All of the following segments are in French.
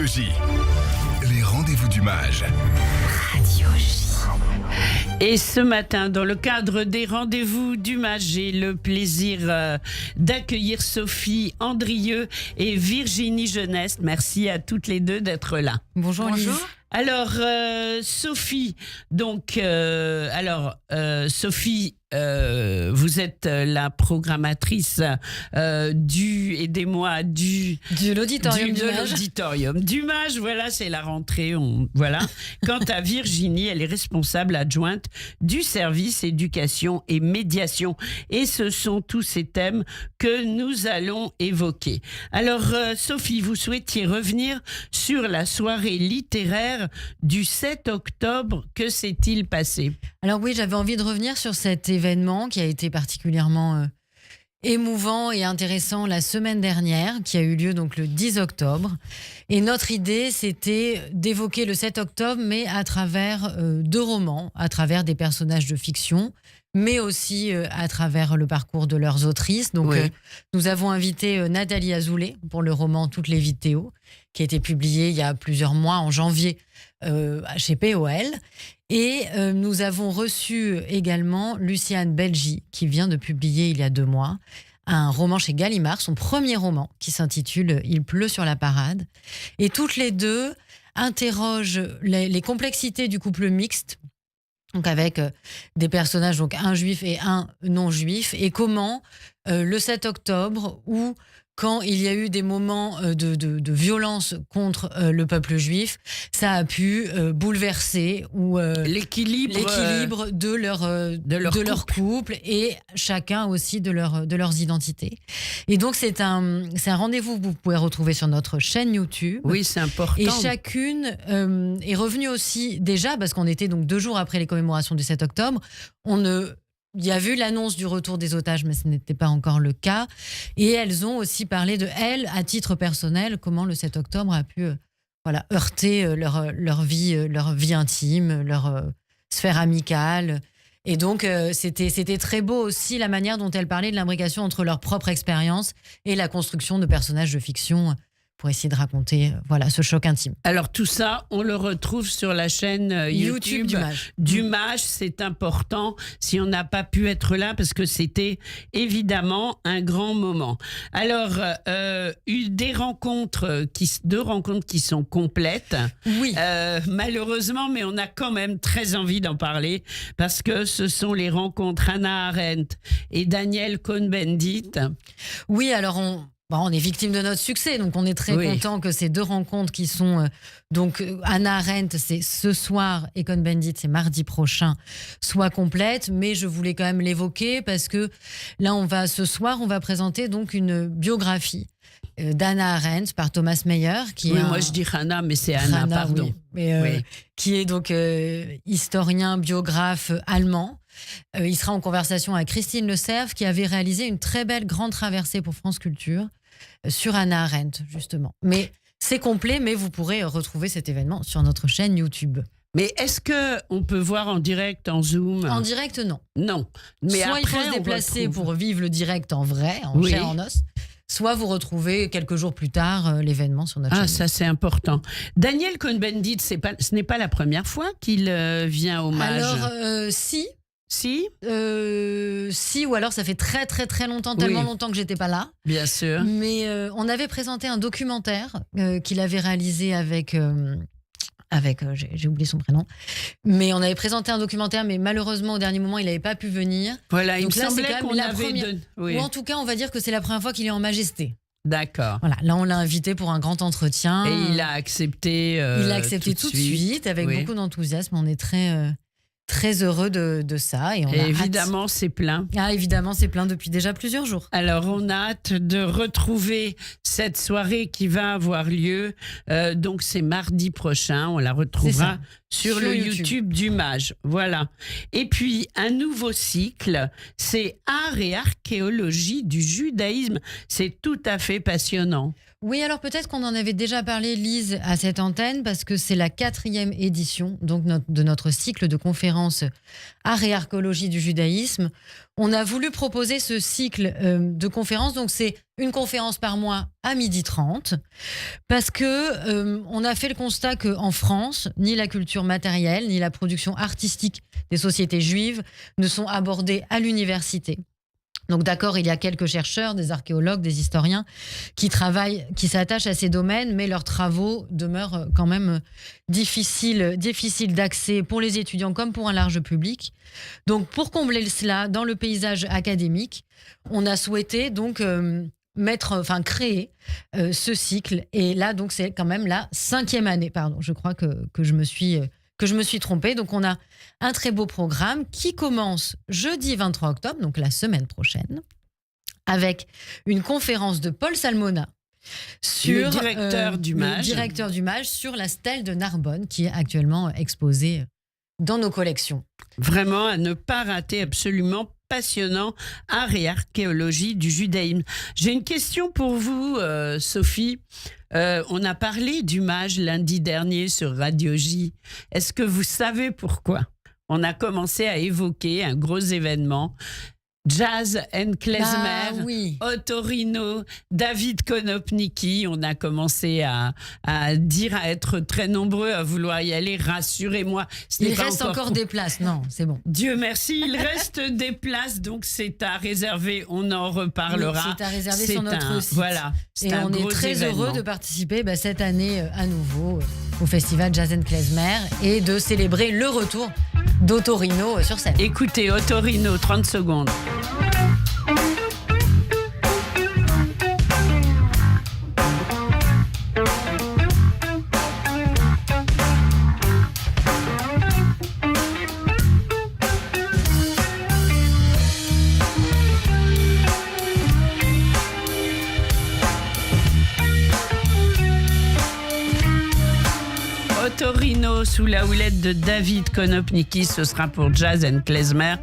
J. Les rendez-vous du mage. Radio J. Et ce matin, dans le cadre des rendez-vous du mage, j'ai le plaisir d'accueillir Sophie Andrieux et Virginie Jeunesse. Merci à toutes les deux d'être là. Bonjour. Alors, Sophie, Sophie, vous êtes la programmatrice aidez-moi, de l'auditorium du mage. Voilà, c'est la rentrée. Voilà. Quant à Virginie, elle est responsable adjointe du service éducation et médiation. Et ce sont tous ces thèmes que nous allons évoquer. Alors, Sophie, vous souhaitiez revenir sur la soirée littéraire du 7 octobre. Que s'est-il passé ? Alors oui, j'avais envie de revenir sur cet événement qui a été particulièrement émouvant et intéressant la semaine dernière, qui a eu lieu donc le 10 octobre. Et notre idée, c'était d'évoquer le 7 octobre, mais à travers deux romans, à travers des personnages de fiction, mais aussi à travers le parcours de leurs autrices. Donc, oui. Nous avons invité Nathalie Azoulay pour le roman Toutes les vies de Théo, qui a été publié il y a plusieurs mois, en janvier, chez POL. Et nous avons reçu également Luciane Belgi, qui vient de publier il y a 2 mois un roman chez Gallimard, son premier roman, qui s'intitule « Il pleut sur la parade ». Et toutes les deux interrogent les complexités du couple mixte, donc avec des personnages, donc un juif et un non-juif, et comment le 7 octobre, où quand il y a eu des moments de violence contre le peuple juif, ça a pu bouleverser l'équilibre de leur couple et chacun aussi de leurs identités. Et donc c'est un rendez-vous que vous pouvez retrouver sur notre chaîne YouTube. Oui, c'est important. Et chacune est revenue aussi déjà, parce qu'on était donc 2 jours après les commémorations du 7 octobre, il y a eu l'annonce du retour des otages, mais ce n'était pas encore le cas. Et elles ont aussi parlé de elles, à titre personnel, comment le 7 octobre a pu heurter leur vie intime, leur sphère amicale. Et donc, c'était très beau aussi la manière dont elles parlaient de l'imbrication entre leur propre expérience et la construction de personnages de fiction pour essayer de raconter ce choc intime. Alors tout ça, on le retrouve sur la chaîne YouTube du mage. C'est important si on n'a pas pu être là parce que c'était évidemment un grand moment. Alors, deux rencontres qui sont complètes. Oui. Malheureusement, mais on a quand même très envie d'en parler parce que ce sont les rencontres Hannah Arendt et Daniel Cohn-Bendit. Oui, alors on est victime de notre succès, donc on est très content que ces 2 rencontres qui sont Hannah Arendt, c'est ce soir, et Cohn-Bendit, c'est mardi prochain, soient complètes. Mais je voulais quand même l'évoquer parce que là, ce soir, on va présenter donc une biographie d'Hannah Arendt par Thomas Meyer, moi je dis Hannah, mais c'est Hannah, pardon. Qui est donc historien, biographe allemand. Il sera en conversation avec Christine Le Cerf, qui avait réalisé une très belle grande traversée pour France Culture sur Hannah Arendt, justement. Mais c'est complet, mais vous pourrez retrouver cet événement sur notre chaîne YouTube. Mais est-ce qu'on peut voir en direct, en Zoom ? En direct, non. Non. Mais soit après, il faut se déplacer pour vivre le direct en vrai, en chair, en os. Soit vous retrouvez quelques jours plus tard l'événement sur notre chaîne. Ah, ça c'est important. Daniel Cohn-Bendit, ce n'est pas la première fois qu'il vient au mage. Alors, si. Si, ou alors ça fait très très très longtemps, tellement longtemps que j'étais pas là. Bien sûr. Mais on avait présenté un documentaire qu'il avait réalisé avec j'ai oublié son prénom. Mais on avait présenté un documentaire, mais malheureusement au dernier moment il n'avait pas pu venir. Voilà, donc il me semblait qu'on avait ou en tout cas on va dire que c'est la première fois qu'il est en majesté. D'accord. Voilà, là on l'a invité pour un grand entretien. Et il a accepté. Il l'a accepté tout de suite avec beaucoup d'enthousiasme. On est très heureux de ça. Et évidemment, c'est plein. Ah, évidemment, c'est plein depuis déjà plusieurs jours. Alors, on a hâte de retrouver cette soirée qui va avoir lieu. Donc, c'est mardi prochain. On la retrouvera sur le YouTube du mage. Voilà. Et puis, un nouveau cycle, c'est Art et archéologie du judaïsme. C'est tout à fait passionnant. Oui, alors peut-être qu'on en avait déjà parlé, Lise, à cette antenne, parce que c'est la 4e édition donc de notre cycle de conférences Art et archéologie du judaïsme. On a voulu proposer ce cycle de conférences, donc c'est une conférence par mois à 12h30, parce que on a fait le constat qu'en France, ni la culture matérielle, ni la production artistique des sociétés juives ne sont abordées à l'université. Donc d'accord, il y a quelques chercheurs, des archéologues, des historiens qui s'attachent à ces domaines, mais leurs travaux demeurent quand même difficiles d'accès pour les étudiants comme pour un large public. Donc pour combler cela dans le paysage académique, on a souhaité donc créer ce cycle. Et là, donc c'est quand même la 5e année. Pardon, je crois que je me suis trompée. Donc, on a un très beau programme qui commence jeudi 23 octobre, donc la semaine prochaine, avec une conférence de Paul Salmona sur le directeur du MAGE sur la stèle de Narbonne, qui est actuellement exposée dans nos collections. Vraiment à ne pas rater, absolument passionnant, art et archéologie du judaïsme. J'ai une question pour vous, Sophie. On a parlé du MAGE lundi dernier sur Radio J. Est-ce que vous savez pourquoi on a commencé à évoquer un gros événement? Jazz and Klezmer, oui. Ottorino, David Konopnicki. On a commencé à être très nombreux à vouloir y aller. Rassurez-moi. Il reste encore des places. Non, c'est bon. Dieu merci, il reste des places. Donc c'est à réserver. On en reparlera. Oui, c'est à réserver sur notre site. Voilà. Et on est très heureux de participer cette année à nouveau au festival Jazz and Klezmer et de célébrer le retour d'Ottorino sur scène. Écoutez, Ottorino, 30 secondes. Ottorino sous la houlette de David Konopnicki, ce sera pour Jazz and Klezmer,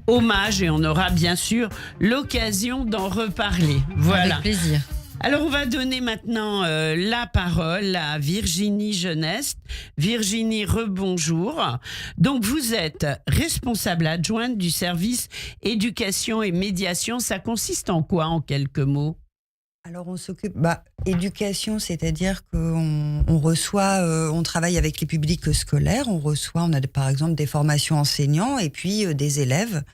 hommage, et on aura bien sûr l'occasion d'en reparler. Voilà. Avec plaisir. Alors on va donner maintenant la parole à Virginie Geneste. Virginie, rebonjour. Donc vous êtes responsable adjointe du service éducation et médiation. Ça consiste en quoi, en quelques mots ? Alors on s'occupe éducation, c'est-à-dire qu'on reçoit, on travaille avec les publics scolaires, on a par exemple des formations enseignants et puis des élèves.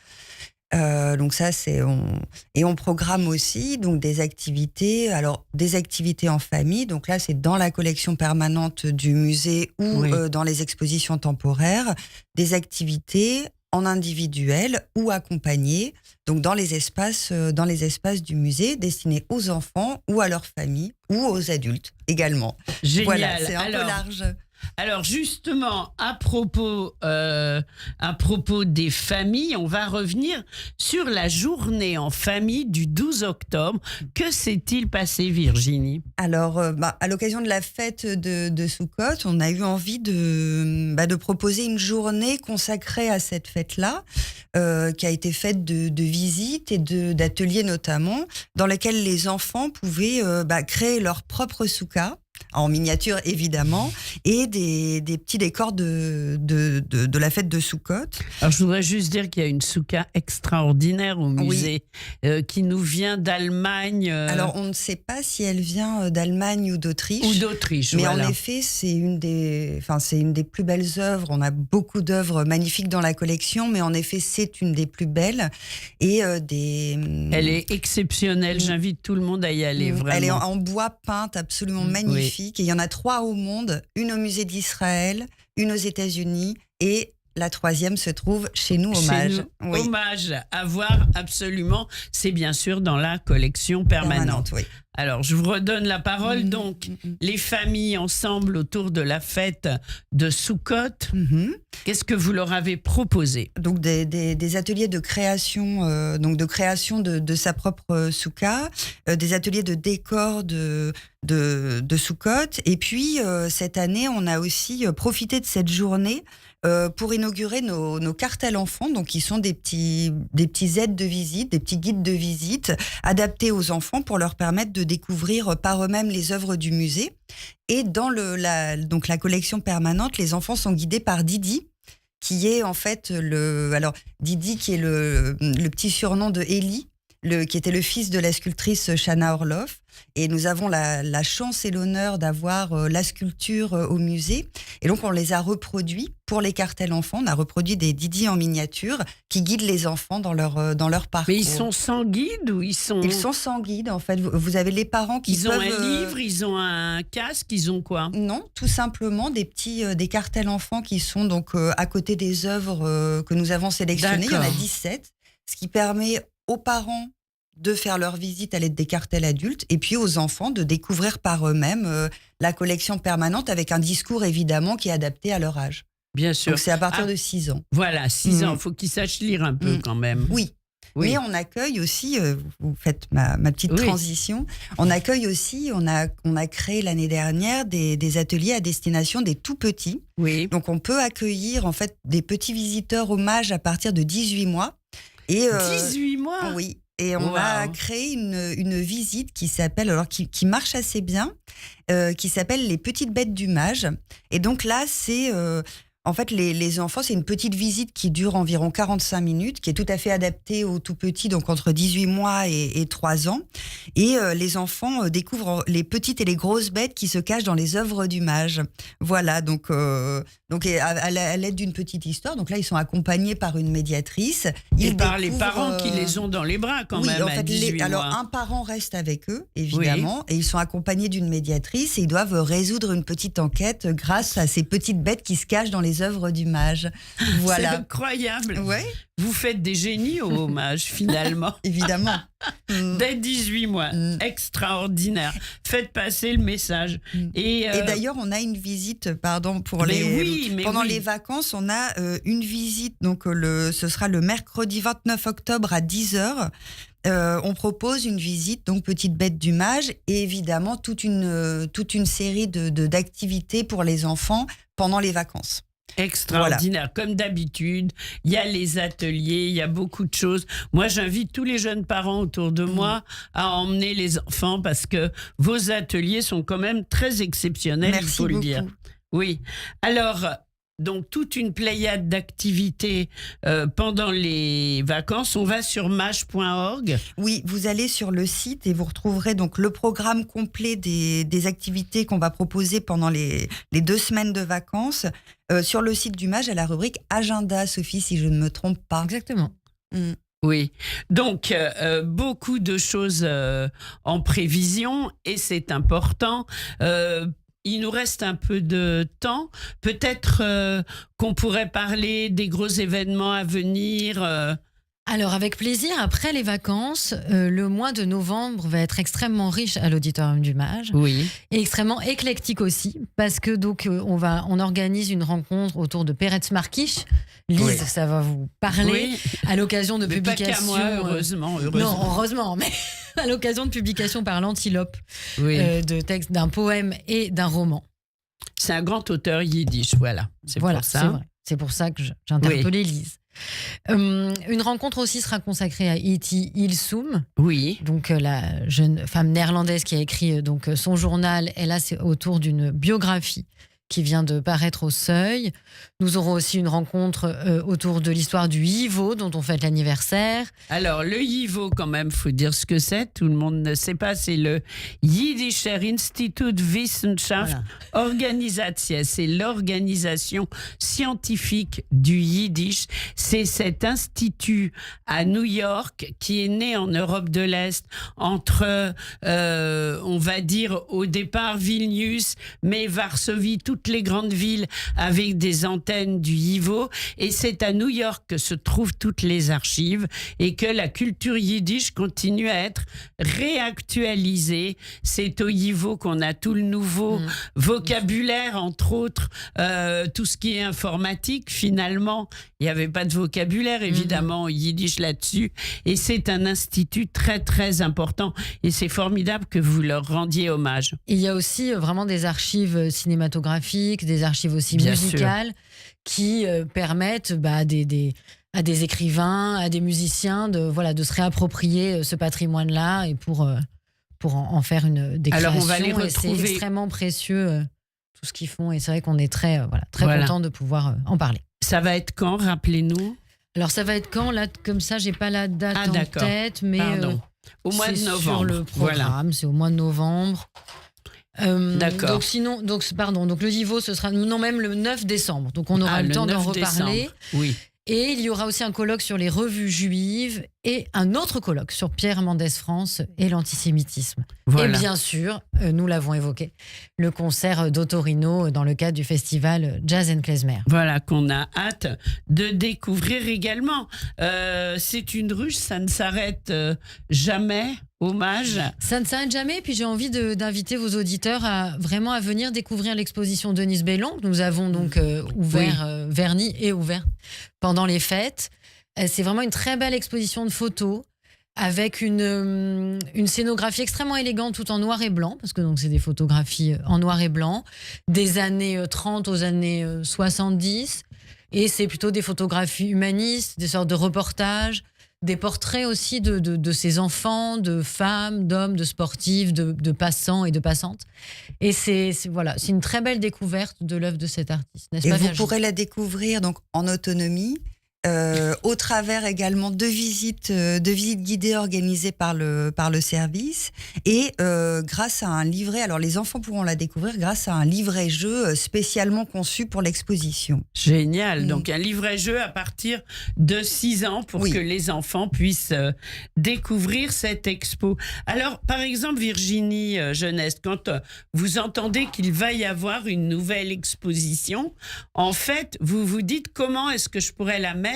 Donc ça et on programme aussi donc des activités. Alors des activités en famille. Donc là c'est dans la collection permanente du musée ou dans les expositions temporaires, des activités en individuel ou accompagné, donc dans les espaces du musée destinés aux enfants ou à leurs familles ou aux adultes également. Génial. Voilà, c'est un peu large. Alors justement, à propos des familles, on va revenir sur la journée en famille du 12 octobre. Que s'est-il passé, Virginie ? Alors, à l'occasion de la fête de Soukhot, on a eu envie de proposer une journée consacrée à cette fête-là, qui a été faite de visites et d'ateliers notamment, dans lesquels les enfants pouvaient créer leur propre soukha, en miniature évidemment, et des petits décors de la fête de Soukhot. Alors je voudrais juste dire qu'il y a une soukha extraordinaire au musée, qui nous vient d'Allemagne. Alors on ne sait pas si elle vient d'Allemagne ou d'Autriche. Mais voilà. En effet, c'est une des plus belles œuvres. On a beaucoup d'œuvres magnifiques dans la collection, mais en effet c'est une des plus belles. Et elle est exceptionnelle, j'invite tout le monde à y aller, vraiment. Elle est en bois peinte, absolument magnifique. Et il y en a 3 au monde, une au musée d'Israël, une aux États-Unis et la 3e se trouve chez nous au MAGE. Hommage à voir absolument, c'est bien sûr dans la collection permanente. Oui. Alors, je vous redonne la parole. Donc, les familles ensemble autour de la fête de Soukhot, qu'est-ce que vous leur avez proposé ? Donc, des ateliers de création, de sa propre soukha, des ateliers de décor de Soukhot. Et puis, cette année, on a aussi profité de cette journée pour inaugurer nos cartels enfants, donc qui sont des petits aides de visite, des petits guides de visite adaptés aux enfants pour leur permettre de découvrir par eux-mêmes les œuvres du musée. Et dans donc la collection permanente, les enfants sont guidés par Didi, qui est en fait Didi qui est le petit surnom de Élie, qui était le fils de la sculptrice Chana Orloff. Et nous avons la chance et l'honneur d'avoir la sculpture au musée. Et donc, on les a reproduits pour les cartels enfants. On a reproduit des Didi en miniature qui guident les enfants dans leur parcours. Mais ils sont sans guide ou ils sont... Ils sont sans guide, en fait. Vous avez les parents qui Ils ont un livre, ils ont un casque, ils ont quoi? Non, tout simplement des cartels enfants qui sont donc à côté des œuvres que nous avons sélectionnées. D'accord. Il y en a 17, ce qui permet aux parents de faire leur visite à l'aide des cartels adultes et puis aux enfants de découvrir par eux-mêmes la collection permanente avec un discours évidemment qui est adapté à leur âge. Bien sûr. Donc c'est à partir de 6 ans. Voilà, 6 ans, il faut qu'ils sachent lire un peu quand même. Oui. Mais on accueille aussi, vous faites ma petite transition, on accueille aussi, on a créé l'année dernière des ateliers à destination des tout petits. Oui. Donc on peut accueillir en fait des petits visiteurs hommages à partir de 18 mois. Et, 18 mois? Oui. Et on a créé une visite qui s'appelle, qui marche assez bien, qui s'appelle Les Petites Bêtes du Mage. Et donc là, c'est... en fait, les enfants, c'est une petite visite qui dure environ 45 minutes, qui est tout à fait adaptée aux tout petits, donc entre 18 mois et 3 ans. Et les enfants découvrent les petites et les grosses bêtes qui se cachent dans les œuvres du mage. Voilà, donc à l'aide d'une petite histoire. Donc là, ils sont accompagnés par une médiatrice. Et par les parents qui les ont dans les bras quand même, en fait, à 18 mois. Alors, un parent reste avec eux, évidemment, et ils sont accompagnés d'une médiatrice et ils doivent résoudre une petite enquête grâce à ces petites bêtes qui se cachent dans les œuvres du mage. Voilà. C'est incroyable. Ouais. Vous faites des génies au mage, finalement. Évidemment. Dès 18 mois. Extraordinaire. Faites passer le message. Et d'ailleurs, on a une visite, pendant les vacances, on a une visite, donc ce sera le mercredi 29 octobre à 10h. On propose une visite, donc Petite Bête du Mage, et évidemment toute une série d'activités pour les enfants pendant les vacances. Extraordinaire, comme d'habitude. Il y a les ateliers, il y a beaucoup de choses. Moi, j'invite tous les jeunes parents autour de moi à emmener les enfants parce que vos ateliers sont quand même très exceptionnels, Merci il faut beaucoup. le dire. Oui. Alors, donc, toute une pléiade d'activités pendant les vacances. On va sur mage.org. Oui, vous allez sur le site et vous retrouverez donc le programme complet des activités qu'on va proposer pendant les 2 semaines de vacances. Sur le site du Mage, à la rubrique Agenda, Sophie, si je ne me trompe pas. Exactement. Oui, donc beaucoup de choses en prévision et c'est important. Il nous reste un peu de temps. Peut-être qu'on pourrait parler des gros événements à venir. Alors, avec plaisir, après les vacances, le mois de novembre va être extrêmement riche à l'Auditorium du Mage. Oui. Et extrêmement éclectique aussi, parce que donc on organise une rencontre autour de Peretz Markish. Lise, ça va vous parler à l'occasion de publications. Pas qu'à moi, heureusement. Non, heureusement, mais à l'occasion de publications par l'Antilope de textes d'un poème et d'un roman. C'est un grand auteur yiddish, voilà. Pour ça. C'est vrai. C'est pour ça que j'ai interpellé Lise. Une rencontre aussi sera consacrée à Iti Ilsum. Oui. Donc la jeune femme néerlandaise qui a écrit donc son journal. Et là, c'est autour d'une biographie qui vient de paraître au Seuil. Nous aurons aussi une rencontre autour de l'histoire du YIVO, dont on fête l'anniversaire. Alors, le YIVO, quand même, il faut dire ce que c'est. Tout le monde ne sait pas. C'est le Jiddischer Institut Wissenschaft Organisatie. C'est l'organisation scientifique du Yiddish. C'est cet institut à New York qui est né en Europe de l'Est entre, on va dire, au départ, Vilnius, mais Varsovie, toutes les grandes villes avec des antennes du YIVO. Et c'est à New York que se trouvent toutes les archives et que la culture yiddish continue à être réactualisée. C'est au YIVO qu'on a tout le nouveau vocabulaire, entre autres, tout ce qui est informatique. Finalement, il n'y avait pas de vocabulaire, évidemment, yiddish là-dessus. Et c'est un institut très, très important. Et c'est formidable que vous leur rendiez hommage. Il y a aussi vraiment des archives cinématographiques, des archives aussi musicales qui permettent à des écrivains, à des musiciens de se réapproprier ce patrimoine-là et pour en faire des créations. Alors on va les retrouver. Et c'est extrêmement précieux tout ce qu'ils font et c'est vrai qu'on est très content de pouvoir en parler. Ça va être quand, rappelez-nous? Alors ça va être quand, là, comme ça, j'ai pas la date en tête, mais au mois de novembre. Sur le programme, c'est au mois de novembre. D'accord. Donc le Divo, ce sera même le 9 décembre. Donc on aura le temps d'en reparler. Oui. Et il y aura aussi un colloque sur les revues juives et un autre colloque sur Pierre Mendès France et l'antisémitisme. Voilà. Et bien sûr, nous l'avons évoqué, le concert d'Otorino dans le cadre du festival Jazz & Klezmer. Voilà, qu'on a hâte de découvrir également. C'est une ruche, ça ne s'arrête jamais. Hommage. Ça ne s'arrête jamais. Et puis j'ai envie d'inviter vos auditeurs à venir découvrir l'exposition Denise Bellon que nous avons donc verni et ouvert pendant les fêtes. C'est vraiment une très belle exposition de photos avec une scénographie extrêmement élégante tout en noir et blanc parce que donc c'est des photographies en noir et blanc des années 30 aux années 70 et c'est plutôt des photographies humanistes, des sortes de reportages. Des portraits aussi de ces enfants, de femmes, d'hommes, de sportifs, de passants et de passantes. Et c'est une très belle découverte de l'œuvre de cet artiste, n'est-ce pas, Virginie ? Vous pourrez la découvrir donc en autonomie, au travers également de visites guidées organisées par le service et grâce à un livret. Alors les enfants pourront la découvrir grâce à un livret-jeu spécialement conçu pour l'exposition. Génial. Donc un livret-jeu à partir de 6 ans pour que les enfants puissent découvrir cette expo. Alors par exemple Virginie Jeunesse, quand vous entendez qu'il va y avoir une nouvelle exposition, en fait vous vous dites comment est-ce que je pourrais la mettre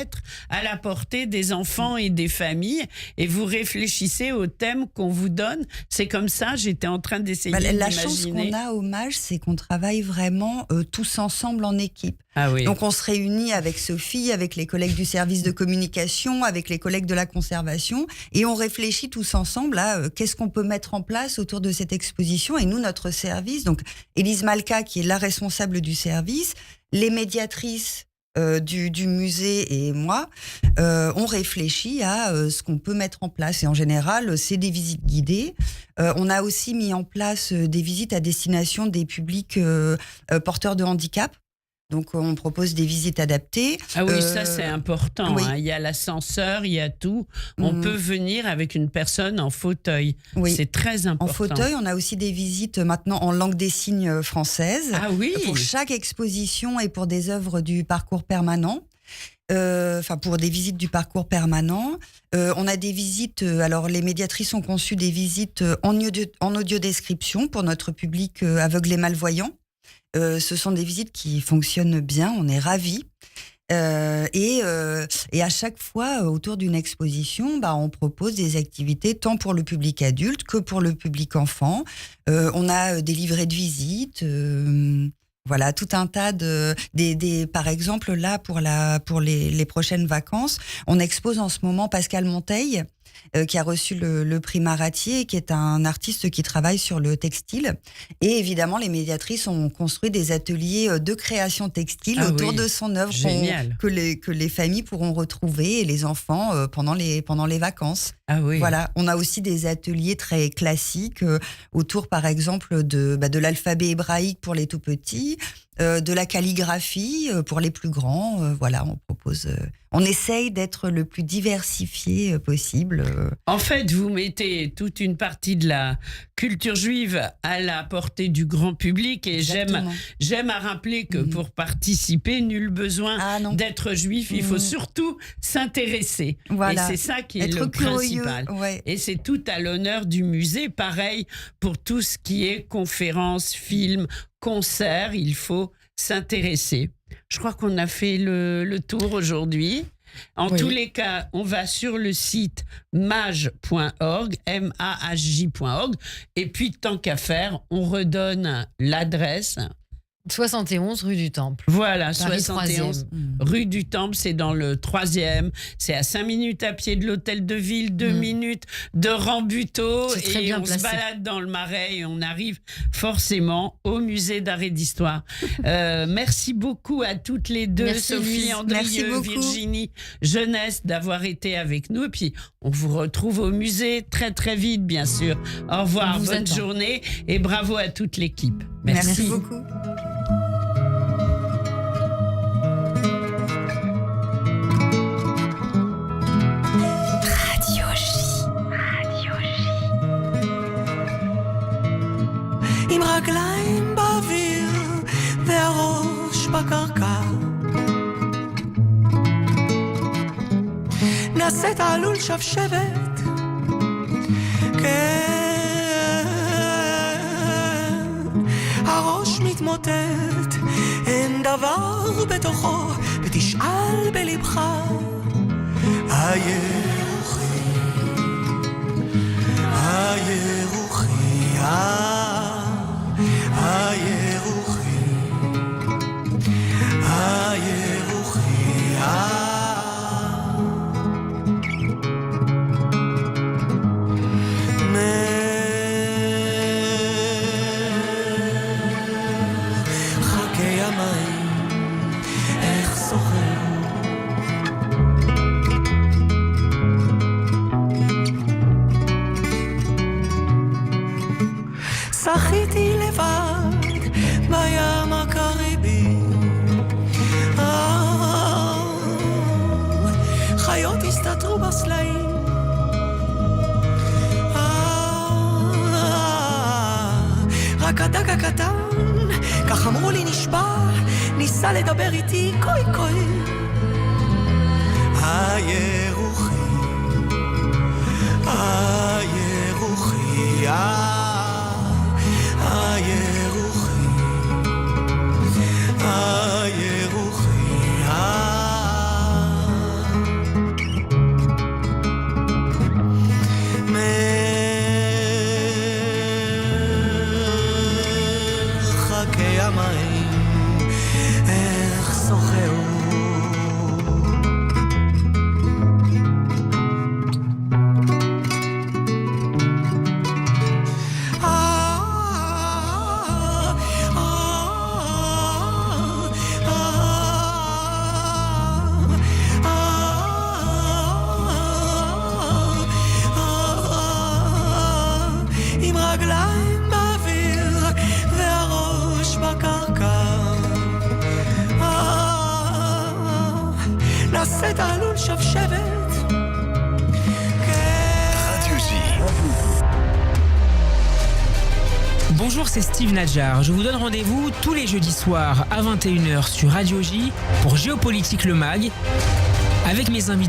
à la portée des enfants et des familles et vous réfléchissez au thème qu'on vous donne. C'est comme ça, j'étais en train d'essayer d'imaginer. La chance qu'on a au MAJ, c'est qu'on travaille vraiment tous ensemble en équipe. Ah oui. Donc on se réunit avec Sophie, avec les collègues du service de communication, avec les collègues de la conservation et on réfléchit tous ensemble à qu'est-ce qu'on peut mettre en place autour de cette exposition. Et nous, notre service, donc Élise Malka qui est la responsable du service, les médiatrices du musée et moi, on réfléchit à ce qu'on peut mettre en place. Et en général, c'est des visites guidées. On a aussi mis en place des visites à destination des publics porteurs de handicap. Donc, on propose des visites adaptées. Ah oui, ça, c'est important. Oui. Hein. Il y a l'ascenseur, il y a tout. On peut venir avec une personne en fauteuil. Oui. C'est très important. En fauteuil, on a aussi des visites maintenant en langue des signes française. Ah oui. Pour chaque exposition et pour des œuvres du parcours permanent. Pour des visites du parcours permanent. On a des visites, alors les médiatrices ont conçu des visites en audio-description pour notre public aveugle et malvoyant. Ce sont des visites qui fonctionnent bien, on est ravis. Et à chaque fois, autour d'une exposition, on propose des activités tant pour le public adulte que pour le public enfant. On a des livrets de visite, voilà, tout un tas par exemple, là, pour les prochaines vacances, on expose en ce moment Pascal Monteil, qui a reçu le prix Maratier, qui est un artiste qui travaille sur le textile. Et évidemment, les médiatrices ont construit des ateliers de création textile autour de son œuvre que les familles pourront retrouver et les enfants pendant les vacances. Ah oui. Voilà, on a aussi des ateliers très classiques autour, par exemple, de l'alphabet hébraïque pour les tout petits, de la calligraphie pour les plus grands. Voilà, on propose. On essaye d'être le plus diversifié possible. En fait, vous mettez toute une partie de la culture juive à la portée du grand public et j'aime à rappeler que pour participer, nul besoin d'être juif, il faut surtout s'intéresser. Voilà. Et c'est ça qui est être le curieux, principal. ouais. Et c'est tout à l'honneur du musée. Pareil pour tout ce qui est conférences, films, concerts, il faut s'intéresser. Je crois qu'on a fait le tour aujourd'hui. En tous les cas, on va sur le site maj.org, mahj.org, et puis tant qu'à faire, on redonne l'adresse. 71 rue du Temple. Voilà, Paris 71 3e. rue du Temple, c'est dans le 3e. C'est à 5 minutes à pied de l'hôtel de ville, 2 minutes de Rambuteau. C'est très et bien on placé. se balade dans le Marais et on arrive forcément au musée d'art et d'histoire. Merci beaucoup à toutes les deux, Merci, Sophie Lise. Andrieux, Merci beaucoup. Virginie Jeunesse, d'avoir été avec nous. Et puis, on vous retrouve au musée très très vite, bien sûr. Au revoir, On vous bonne attend. journée et bravo à toute l'équipe. Merci beaucoup. עם רגליים באוויר והראש בקרקע. נעשה תעלול שבשבת, כן, הראש מתמוטט, אין דבר בתוכו, ותשאל בלבך, הירוחי, הירוחי, הירוחי, הירוחי, חכי המים, איך סוחר שחיתי לבד בים הקריבי, חיות הסתתרו בסלעים, רק הדג הקטן, כך אמרו לי נשבע, ניסה לדבר איתי קוי קוי. הירוחי, הירוחי, הירוחי, הירוחי, מרחקי המים, איך שוחרו. עם רגליים באוויר והראש בקרקע, נעשה תעלול שבשבת, Radio J. Bonjour, c'est Steve Nadjar. Je vous donne rendez-vous tous les jeudis soirs à 21h sur Radio J pour Géopolitique le Mag avec mes invités.